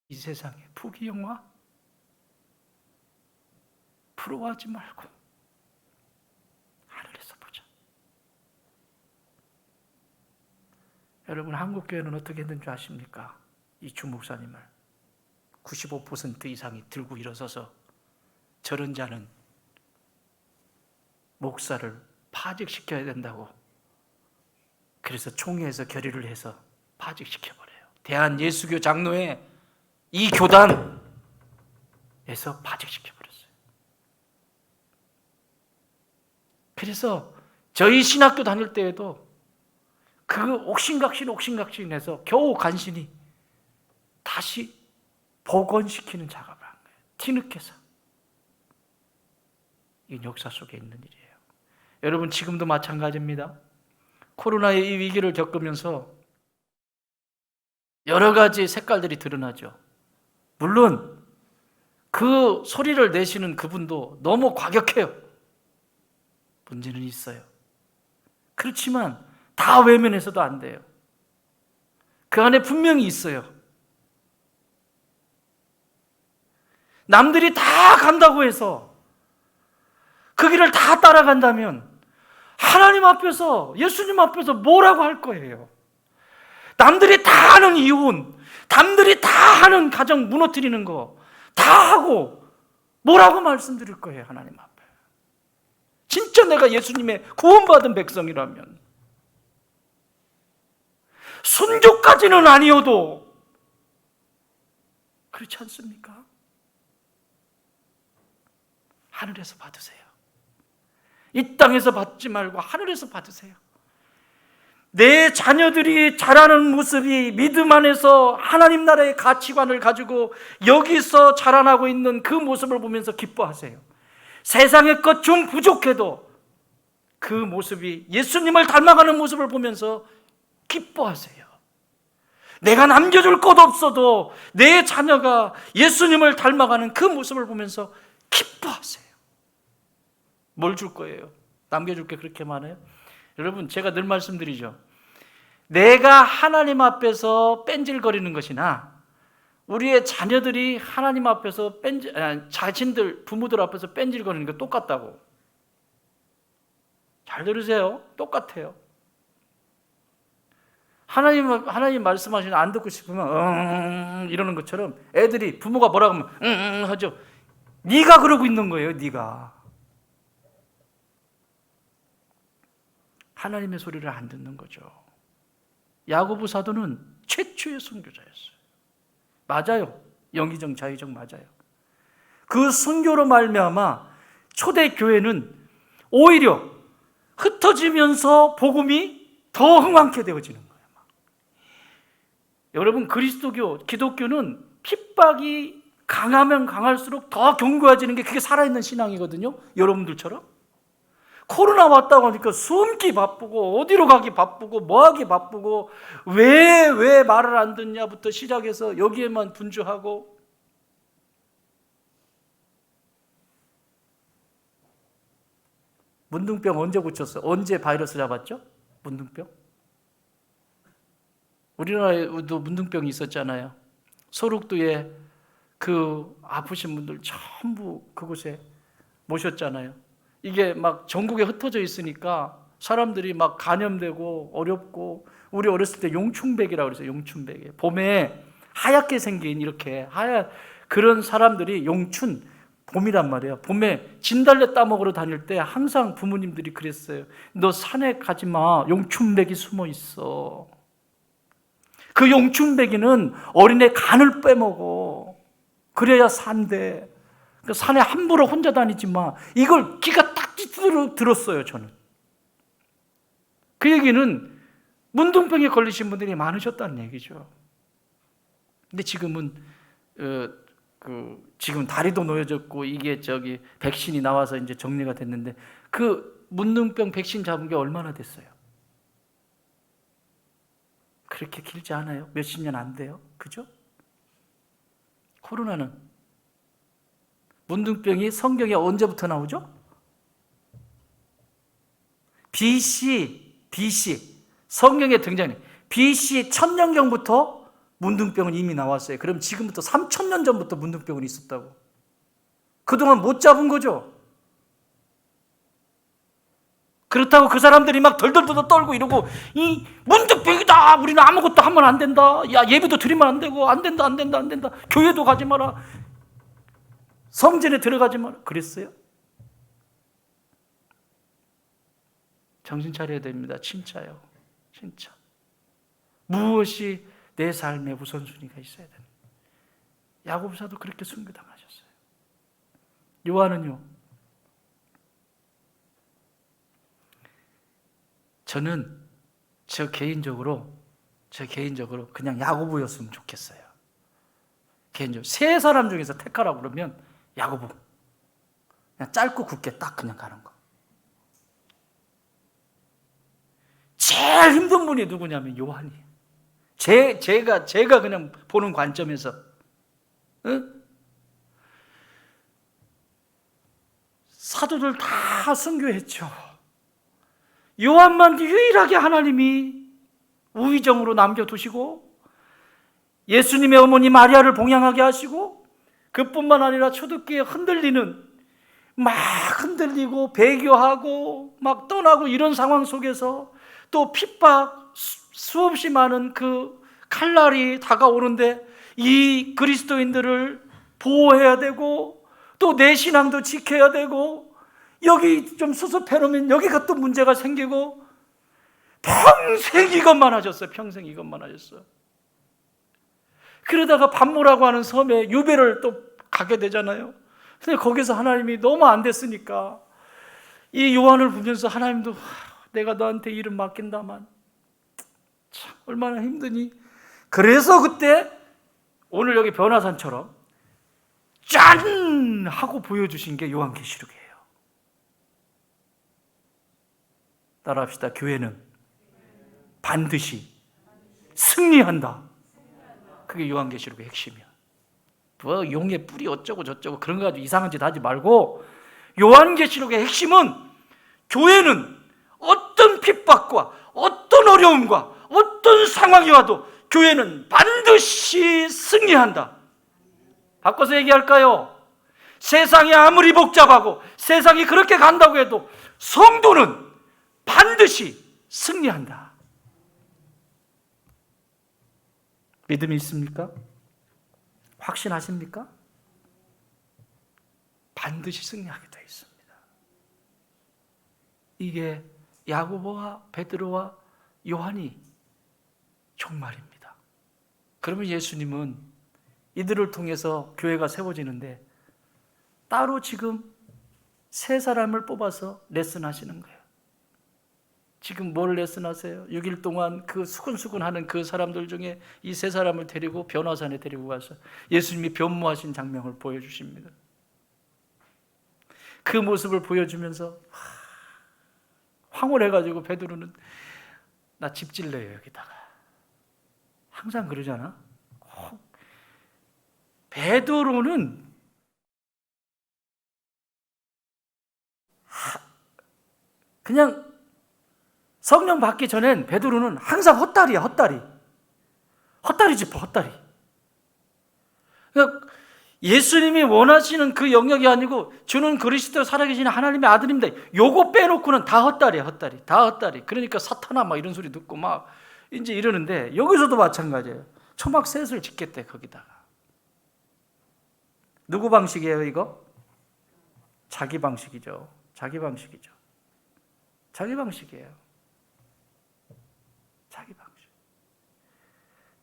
Speaker 1: 이 세상에 부귀영화 부러워하지 말고 하늘에서 보자. 여러분, 한국교회는 어떻게 했는 줄 아십니까? 이 주목사님을 95% 이상이 들고 일어서서 저런 자는 목사를 파직시켜야 된다고, 그래서 총회에서 결의를 해서 파직시켜버려요. 대한예수교 장로회 이 교단에서 파직시켜버렸어요. 그래서 저희 신학교 다닐 때에도 그 옥신각신해서 겨우 간신히 다시 복원시키는 작업을 한 거예요. 뒤늦게서. 이 역사 속에 있는 일이에요. 여러분, 지금도 마찬가지입니다. 코로나의 이 위기를 겪으면서 여러 가지 색깔들이 드러나죠. 물론 그 소리를 내시는 그분도 너무 과격해요. 문제는 있어요. 그렇지만 다 외면해서도 안 돼요. 그 안에 분명히 있어요. 남들이 다 간다고 해서 그 길을 다 따라간다면 하나님 앞에서, 예수님 앞에서 뭐라고 할 거예요? 남들이 다 하는 이혼, 남들이 다 하는 가정 무너뜨리는 거 다 하고 뭐라고 말씀드릴 거예요, 하나님 앞에? 진짜 내가 예수님의 구원받은 백성이라면, 순교까지는 아니어도 그렇지 않습니까? 하늘에서 받으세요. 이 땅에서 받지 말고 하늘에서 받으세요. 내 자녀들이 자라는 모습이 믿음 안에서 하나님 나라의 가치관을 가지고 여기서 자라나고 있는 그 모습을 보면서 기뻐하세요. 세상의 것 좀 부족해도 그 모습이 예수님을 닮아가는 모습을 보면서 기뻐하세요. 내가 남겨줄 것 없어도 내 자녀가 예수님을 닮아가는 그 모습을 보면서 기뻐하세요. 뭘 줄 거예요? 남겨줄 게 그렇게 많아요? 여러분, 제가 늘 말씀드리죠. 내가 하나님 앞에서 뺀질거리는 것이나 우리의 자녀들이 하나님 앞에서 자신들 부모들 앞에서 뺀질거리는 거 똑같다고. 잘 들으세요. 똑같아요. 하나님 말씀하시는 안 듣고 싶으면 이러는 것처럼 애들이 부모가 뭐라고 하면 하죠. 네가 그러고 있는 거예요. 네가 하나님의 소리를 안 듣는 거죠. 야고보 사도는 최초의 선교자였어요. 맞아요. 영의정 자의정 맞아요. 그 선교로 말미암아 초대 교회는 오히려 흩어지면서 복음이 더 흥왕케 되어지는 거예요. 여러분, 그리스도교, 기독교는 핍박이 강하면 강할수록 더 견고해지는 게 그게 살아있는 신앙이거든요. 여러분들처럼 코로나 왔다고 하니까 숨기 바쁘고 어디로 가기 바쁘고 뭐하기 바쁘고 왜 말을 안 듣냐부터 시작해서 여기에만 분주하고, 문둥병 언제 고쳤어요? 언제 바이러스 잡았죠? 문둥병? 우리나라에도 문둥병이 있었잖아요. 소록도에 그 아프신 분들 전부 그곳에 모셨잖아요. 이게 막 전국에 흩어져 있으니까 사람들이 막 감염되고 어렵고, 우리 어렸을 때 용충백이라고 그랬어요. 용충백이 봄에 하얗게 생긴 이렇게 하얀 그런 사람들이 용춘, 봄이란 말이에요. 봄에 진달래 따먹으러 다닐 때 항상 부모님들이 그랬어요. 너 산에 가지 마. 용춘백이 숨어 있어. 그 용춘백이는 어린애 간을 빼먹어. 그래야 산대. 그 산에 함부로 혼자 다니지 마. 이걸 기가 딱 들었어요, 저는. 그 얘기는 문둥병에 걸리신 분들이 많으셨다는 얘기죠. 근데 지금은 지금 다리도 놓여졌고 이게 백신이 나와서 이제 정리가 됐는데, 그 문둥병 백신 잡은 게 얼마나 됐어요? 그렇게 길지 않아요. 몇십 년 안 돼요. 그죠? 코로나는, 문둥병이 성경에 언제부터 나오죠? BC 성경에 등장해. BC 1000년경부터 문둥병은 이미 나왔어요. 그럼 지금부터 3000년 전부터 문둥병은 있었다고. 그동안 못 잡은 거죠. 그렇다고 그 사람들이 막 덜덜덜 떨고 이러고 이 문둥병이다, 우리는 아무것도 하면 안 된다, 야 예배도 드리면 안 되고 안 된다, 교회도 가지 마라, 성전에 들어가지 마라 그랬어요? 정신 차려야 됩니다. 진짜요. 진짜. 무엇이 내 삶의 우선순위가 있어야 됩니다. 야고보사도 그렇게 순교당하셨어요. 요한은요, 저는 저 개인적으로 그냥 야고보였으면 좋겠어요. 개인적으로 세 사람 중에서 택하라고 그러면 야고보. 그냥 짧고 굵게 딱 그냥 가는 거. 제일 힘든 분이 누구냐면 요한이에요. 제가 그냥 보는 관점에서, 사도들 다 순교했죠. 요한만 유일하게 하나님이 우의정으로 남겨두시고 예수님의 어머니 마리아를 봉양하게 하시고, 그뿐만 아니라 초대교회 막 흔들리고 배교하고 막 떠나고 이런 상황 속에서 또 핍박, 수없이 많은 그 칼날이 다가오는데 이 그리스도인들을 보호해야 되고 또 내 신앙도 지켜야 되고, 여기 좀 수습해놓으면 여기가 또 문제가 생기고, 평생 이것만 하셨어요. 평생 이것만 하셨어요. 그러다가 반모라고 하는 섬에 유배를 또 가게 되잖아요. 근데 거기서 하나님이 너무 안 됐으니까 이 요한을 보면서 하나님도 내가 너한테 이름 맡긴다만 참 얼마나 힘드니. 그래서 그때 오늘 여기 변화산처럼 짠! 하고 보여주신 게 요한계시록이에요. 따라합시다. 교회는 반드시 승리한다. 그게 요한계시록의 핵심이야. 뭐 용의 뿔이 어쩌고 저쩌고 그런 거 가지고 이상한 짓 하지 말고, 요한계시록의 핵심은 교회는 어떤 핍박과 어떤 어려움과 어떤 상황이 와도 교회는 반드시 승리한다. 바꿔서 얘기할까요? 세상이 아무리 복잡하고 세상이 그렇게 간다고 해도 성도는 반드시 승리한다. 믿음이 있습니까? 확신하십니까? 반드시 승리하게 되어 있습니다. 이게 야고보와 베드로와 요한이 종말입니다. 그러면 예수님은 이들을 통해서 교회가 세워지는데 따로 지금 세 사람을 뽑아서 레슨하시는 거예요. 지금 뭘 레슨하세요? 6일 동안 그 수근수근하는 그 사람들 중에 이 세 사람을 데리고 변화산에 데리고 가서 예수님이 변모하신 장면을 보여주십니다. 그 모습을 보여주면서 황홀해가지고 베드로는 나 집 질러요 여기다가. 항상 그러잖아. 베드로는 그냥 성령 받기 전엔 베드로는 항상 헛다리야, 헛다리. 헛다리 짚어, 헛다리. 그러니까 예수님이 원하시는 그 영역이 아니고 주는 그리스도 살아계신 하나님의 아들입니다. 요거 빼놓고는 다 헛다리야, 헛다리. 다 헛다리. 그러니까 사탄아 막 이런 소리 듣고 막 이제 이러는데 여기서도 마찬가지예요. 초막 셋을 짓겠대, 거기다가. 누구 방식이에요, 이거? 자기 방식이죠. 자기 방식이죠. 자기 방식이에요. 자기 방식.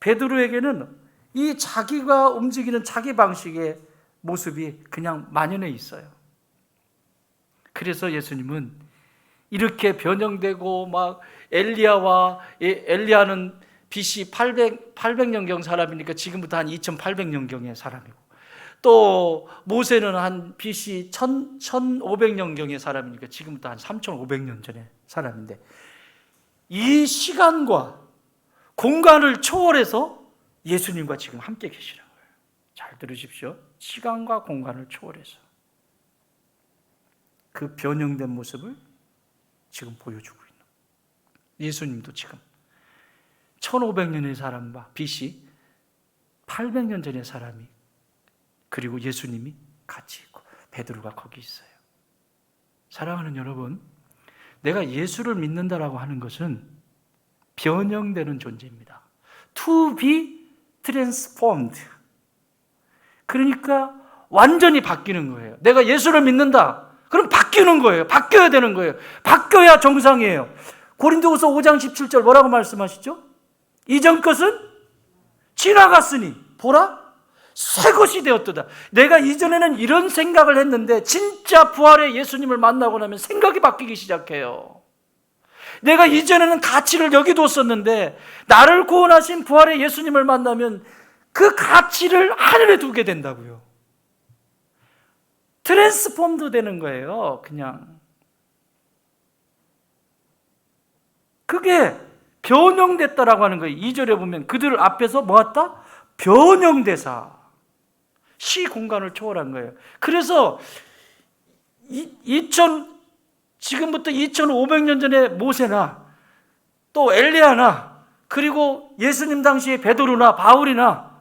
Speaker 1: 베드로에게는 이 자기가 움직이는 자기 방식의 모습이 그냥 만연해 있어요. 그래서 예수님은 이렇게 변형되고 막 엘리야는 BC 800년경 사람이니까 지금부터 한 2800년경의 사람이고 또 모세는 한 BC 1500년경의 사람이니까 지금부터 한 3500년 전의 사람인데 이 시간과 공간을 초월해서 예수님과 지금 함께 계시는 거예요. 잘 들으십시오. 시간과 공간을 초월해서 그 변형된 모습을 지금 보여주고 있는 거예요. 예수님도 지금 1500년의 사람과 BC 800년 전의 사람이 그리고 예수님이 같이 있고 베드로가 거기 있어요. 사랑하는 여러분, 내가 예수를 믿는다라고 하는 것은 변형되는 존재입니다. To be transformed. 그러니까 완전히 바뀌는 거예요. 내가 예수를 믿는다. 그럼 바뀌는 거예요. 바뀌어야 되는 거예요. 바뀌어야 정상이에요. 고린도후서 5장 17절 뭐라고 말씀하시죠? 이전 것은 지나갔으니 보라 새 것이 되었도다. 내가 이전에는 이런 생각을 했는데 진짜 부활의 예수님을 만나고 나면 생각이 바뀌기 시작해요. 내가 이전에는 가치를 여기 뒀었는데 나를 구원하신 부활의 예수님을 만나면 그 가치를 하늘에 두게 된다고요. 트랜스폼도 되는 거예요. 그냥 그게 변형됐다라고 하는 거예요. 2절에 보면 그들 앞에서 뭐했다? 변형되사 시공간을 초월한 거예요. 그래서 지금부터 2500년 전에 모세나 또 엘리야나 그리고 예수님 당시에 베드로나 바울이나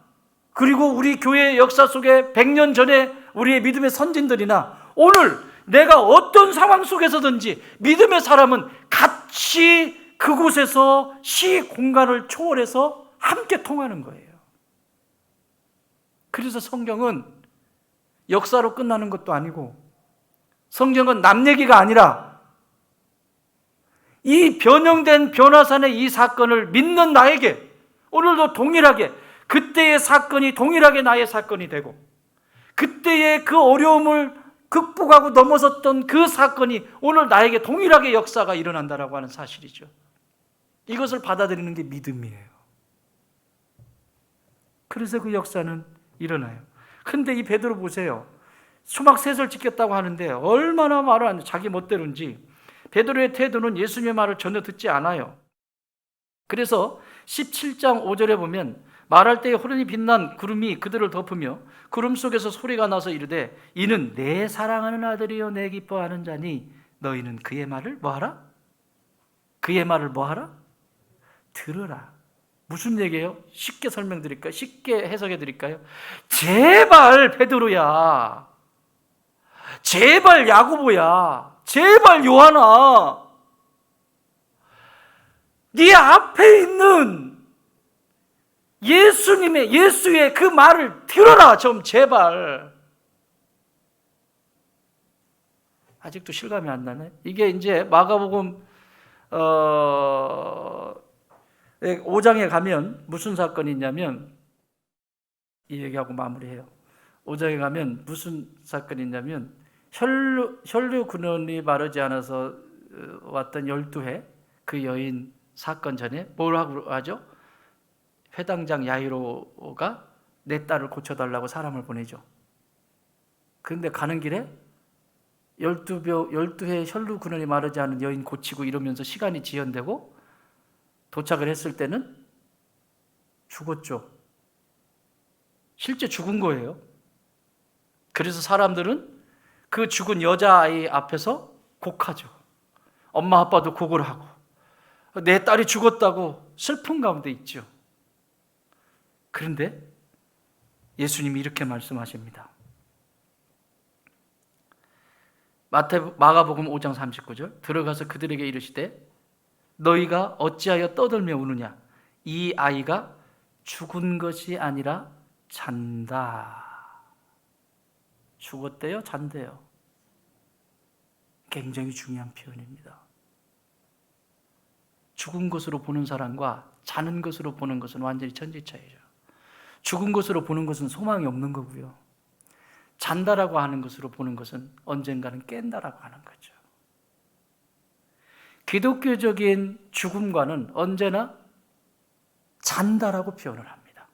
Speaker 1: 그리고 우리 교회의 역사 속에 100년 전에 우리의 믿음의 선진들이나 오늘 내가 어떤 상황 속에서든지 믿음의 사람은 같이 그곳에서 시공간을 초월해서 함께 통하는 거예요. 그래서 성경은 역사로 끝나는 것도 아니고 성경은 남 얘기가 아니라 이 변형된 변화산의 이 사건을 믿는 나에게 오늘도 동일하게 그때의 사건이 동일하게 나의 사건이 되고 그때의 그 어려움을 극복하고 넘어섰던 그 사건이 오늘 나에게 동일하게 역사가 일어난다라고 하는 사실이죠. 이것을 받아들이는 게 믿음이에요. 그래서 그 역사는 일어나요. 근데 이 베드로 보세요. 수막 셋을 지켰다고 하는데 얼마나 말을 안 해. 자기 멋대로인지 베드로의 태도는 예수님의 말을 전혀 듣지 않아요. 그래서 17장 5절에 보면 말할 때에 호련히 빛난 구름이 그들을 덮으며 구름 속에서 소리가 나서 이르되 이는 내 사랑하는 아들이요 내 기뻐하는 자니 너희는 그의 말을 뭐하라? 그의 말을 뭐하라? 들으라. 무슨 얘기예요? 쉽게 설명드릴까요? 쉽게 해석해 드릴까요? 제발 베드로야, 제발 야고보야, 제발 요한아, 네 앞에 있는 예수의 그 말을 들어라 좀 제발. 아직도 실감이 안 나네. 이게 이제 마가복음 5장에 가면 무슨 사건이 있냐면, 이 얘기하고 마무리해요. 5장에 가면 무슨 사건이 있냐면, 혈류 근원이 마르지 않아서 왔던 12회 그 여인 사건 전에 뭘 하죠? 회당장 야이로가 내 딸을 고쳐달라고 사람을 보내죠. 그런데 가는 길에 12회 혈류 근원이 마르지 않은 여인 고치고 이러면서 시간이 지연되고 도착을 했을 때는 죽었죠. 실제 죽은 거예요. 그래서 사람들은 그 죽은 여자아이 앞에서 곡하죠. 엄마 아빠도 곡을 하고 내 딸이 죽었다고 슬픈 가운데 있죠. 그런데 예수님이 이렇게 말씀하십니다. 마가복음 5장 39절, 들어가서 그들에게 이르시되 너희가 어찌하여 떠들며 우느냐? 이 아이가 죽은 것이 아니라 잔다. 죽었대요? 잔대요? 굉장히 중요한 표현입니다. 죽은 것으로 보는 사람과 자는 것으로 보는 것은 완전히 천지차이죠. 죽은 것으로 보는 것은 소망이 없는 거고요. 잔다라고 하는 것으로 보는 것은 언젠가는 깬다라고 하는 거죠. 기독교적인 죽음과는 언제나 잔다라고 표현을 합니다.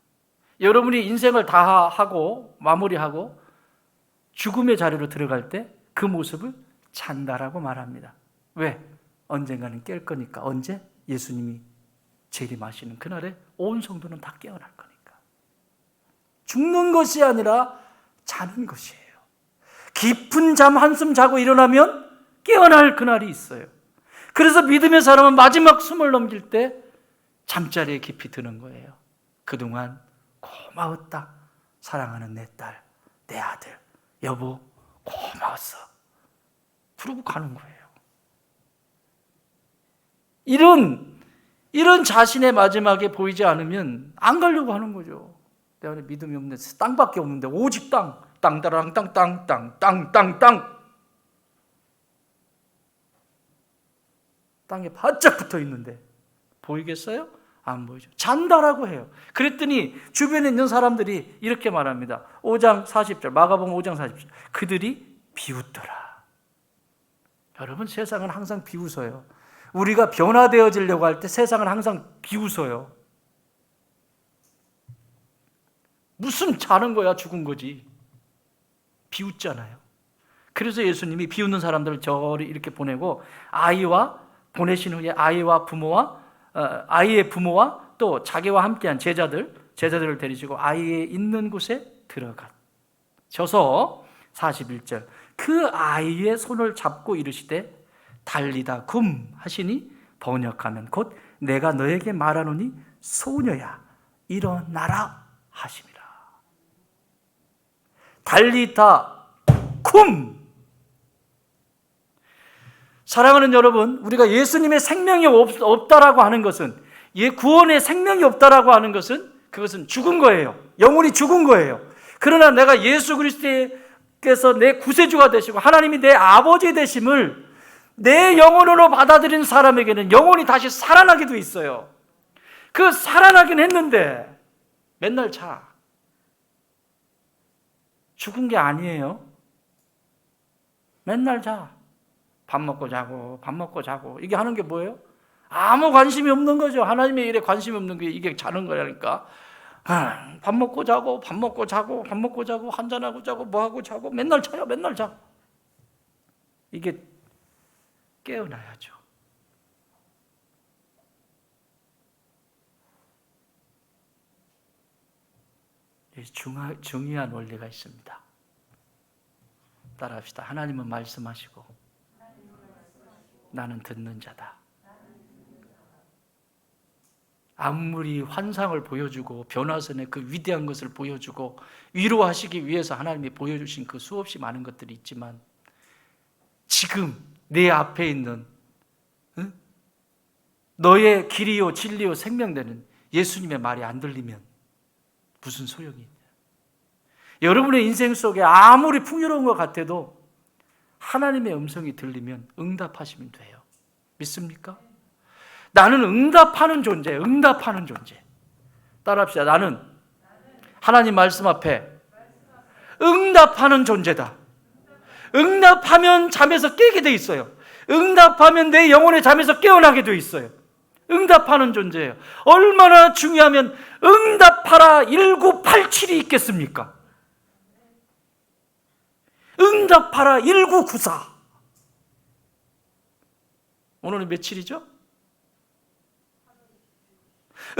Speaker 1: 여러분이 인생을 다 하고 마무리하고 죽음의 자리로 들어갈 때 그 모습을 잔다라고 말합니다. 왜? 언젠가는 깰 거니까. 언제? 예수님이 재림하시는 그날에 온 성도는 다 깨어날 거니까. 죽는 것이 아니라 자는 것이에요. 깊은 잠 한숨 자고 일어나면 깨어날 그날이 있어요. 그래서 믿음의 사람은 마지막 숨을 넘길 때 잠자리에 깊이 드는 거예요. 그동안 고마웠다. 사랑하는 내 딸, 내 아들, 여보 고마웠어. 그러고 가는 거예요. 이런 자신의 마지막에 보이지 않으면 안 가려고 하는 거죠. 내 안에 믿음이 없는데 땅밖에 없는데 오직 땅, 땅따랑 땅 땅에 바짝 붙어 있는데 보이겠어요? 안 보이죠. 잔다라고 해요. 그랬더니 주변에 있는 사람들이 이렇게 말합니다. 5장 40절, 마가복음 5장 40절. 그들이 비웃더라. 여러분, 세상은 항상 비웃어요. 우리가 변화되어지려고 할 때 세상은 항상 비웃어요. 무슨 자는 거야, 죽은 거지. 비웃잖아요. 그래서 예수님이 비웃는 사람들을 저리 이렇게 보내고 보내신 후에 아이의 부모와 또 자기와 함께한 제자들을 데리시고 아이의 있는 곳에 들어가셔서 41절 그 아이의 손을 잡고 이르시되 달리다 굼 하시니 번역하면 곧 내가 너에게 말하노니 소녀야 일어나라 하심이라. 달리다 굼. 사랑하는 여러분, 우리가 예수님의 생명이 없다라고 하는 것은, 구원의 생명이 없다라고 하는 것은 그것은 죽은 거예요. 영혼이 죽은 거예요. 그러나 내가 예수 그리스도께서 내 구세주가 되시고 하나님이 내 아버지 되심을 내 영혼으로 받아들인 사람에게는 영혼이 다시 살아나게 돼 있어요. 그 살아나긴 했는데 맨날 자. 죽은 게 아니에요. 맨날 자. 밥 먹고 자고 이게 하는 게 뭐예요? 아무 관심이 없는 거죠. 하나님의 일에 관심이 없는 게 이게 자는 거라니까. 밥 먹고 자고 한잔하고 자고 뭐하고 자고 맨날 자요. 맨날 자. 이게 깨어나야죠. 중요한 원리가 있습니다. 따라합시다. 하나님은 말씀하시고 나는 듣는 자다. 아무리 환상을 보여주고 변화선의 그 위대한 것을 보여주고 위로하시기 위해서 하나님이 보여주신 그 수없이 많은 것들이 있지만 지금 내 앞에 있는 너의 길이요 진리요 생명되는 예수님의 말이 안 들리면 무슨 소용이 있냐? 여러분의 인생 속에 아무리 풍요로운 것 같아도 하나님의 음성이 들리면 응답하시면 돼요. 믿습니까? 나는 응답하는 존재예요. 응답하는 존재. 따라합시다. 나는 하나님 말씀 앞에 응답하는 존재다. 응답하면 잠에서 깨게 돼 있어요. 응답하면 내 영혼의 잠에서 깨어나게 돼 있어요. 응답하는 존재예요. 얼마나 중요하면 응답하라 1987이 있겠습니까? 응답하라 1994. 오늘은 며칠이죠?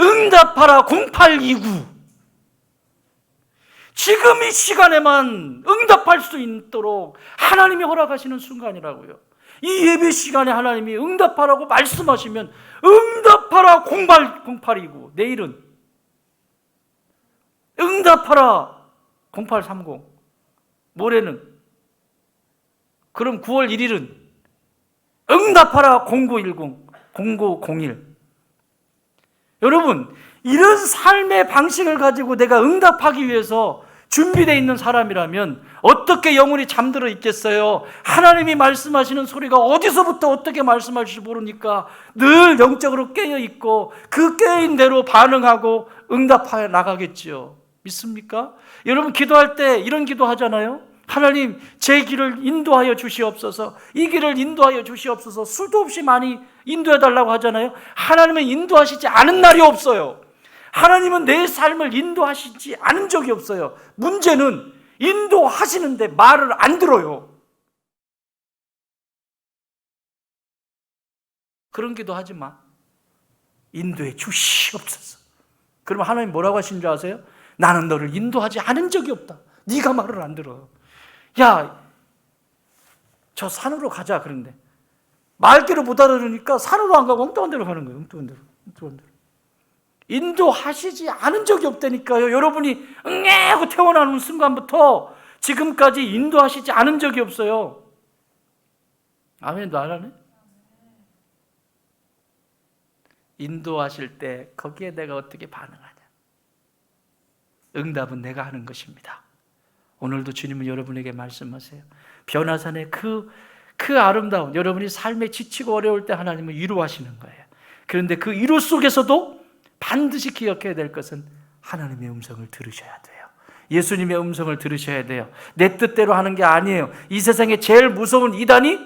Speaker 1: 응답하라 0829. 지금 이 시간에만 응답할 수 있도록 하나님이 허락하시는 순간이라고요. 이 예배 시간에 하나님이 응답하라고 말씀하시면 응답하라 0829. 내일은 응답하라 0830. 모레는, 그럼 9월 1일은 응답하라 0910, 0901. 여러분, 이런 삶의 방식을 가지고 내가 응답하기 위해서 준비되어 있는 사람이라면 어떻게 영혼이 잠들어 있겠어요? 하나님이 말씀하시는 소리가 어디서부터 어떻게 말씀하실지 모르니까 늘 영적으로 깨어있고 그 깨어있는 대로 반응하고 응답하여 나가겠지요. 믿습니까? 여러분, 기도할 때 이런 기도 하잖아요. 하나님, 제 길을 인도하여 주시옵소서. 이 길을 인도하여 주시옵소서. 수도 없이 많이 인도해 달라고 하잖아요. 하나님은 인도하시지 않은 날이 없어요. 하나님은 내 삶을 인도하시지 않은 적이 없어요. 문제는 인도하시는데 말을 안 들어요. 그런 기도 하지 마. 인도해 주시옵소서. 그러면 하나님 뭐라고 하신 줄 아세요? 나는 너를 인도하지 않은 적이 없다. 네가 말을 안 들어. 야, 저 산으로 가자. 그런데 말귀를 못 알아들으니까 산으로 안 가고 엉뚱한 데로 가는 거예요. 엉뚱한 데로. 인도하시지 않은 적이 없다니까요. 여러분이 응애 하고 태어나는 순간부터 지금까지 인도하시지 않은 적이 없어요. 아멘도 안 하네? 인도하실 때 거기에 내가 어떻게 반응하냐? 응답은 내가 하는 것입니다. 오늘도 주님은 여러분에게 말씀하세요. 변화산의 그 아름다운, 여러분이 삶에 지치고 어려울 때 하나님은 위로하시는 거예요. 그런데 그 위로 속에서도 반드시 기억해야 될 것은 하나님의 음성을 들으셔야 돼요. 예수님의 음성을 들으셔야 돼요. 내 뜻대로 하는 게 아니에요. 이 세상에 제일 무서운 이단이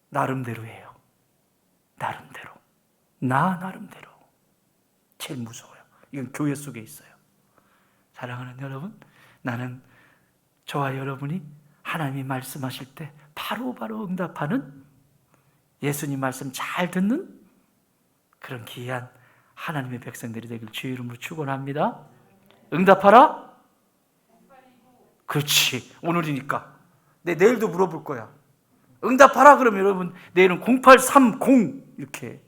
Speaker 1: 나름대로예요. 나름대로. 나름대로. 제일 무서워요. 이건 교회 속에 있어요. 사랑하는 여러분, 나는 저와 여러분이 하나님이 말씀하실 때 바로바로 응답하는, 예수님 말씀 잘 듣는 그런 귀한 하나님의 백성들이 되길 주의 이름으로 축원합니다. 응답하라? 그렇지. 오늘이니까. 내일도 물어볼 거야. 응답하라 그러면 여러분 내일은 0830 이렇게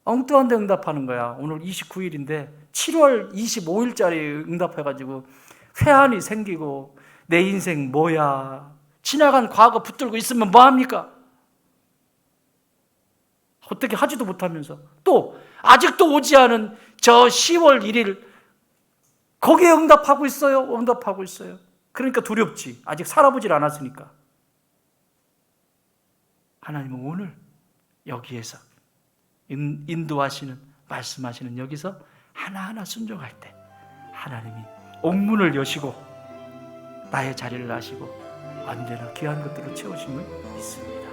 Speaker 1: 엉뚱한 데 응답하는 거야. 오늘 29일인데 7월 25일짜리 응답해가지고 회한이 생기고 내 인생 뭐야? 지나간 과거 붙들고 있으면 뭐합니까? 어떻게 하지도 못하면서 또 아직도 오지 않은 저 10월 1일 거기에 응답하고 있어요. 응답하고 있어요. 그러니까 두렵지. 아직 살아보질 않았으니까. 하나님은 오늘 여기에서 인도하시는, 말씀하시는 여기서 하나하나 순종할 때 하나님이 옥문을 여시고 나의 자리를 아시고 언제나 귀한 것들로 채우심을 믿습니다.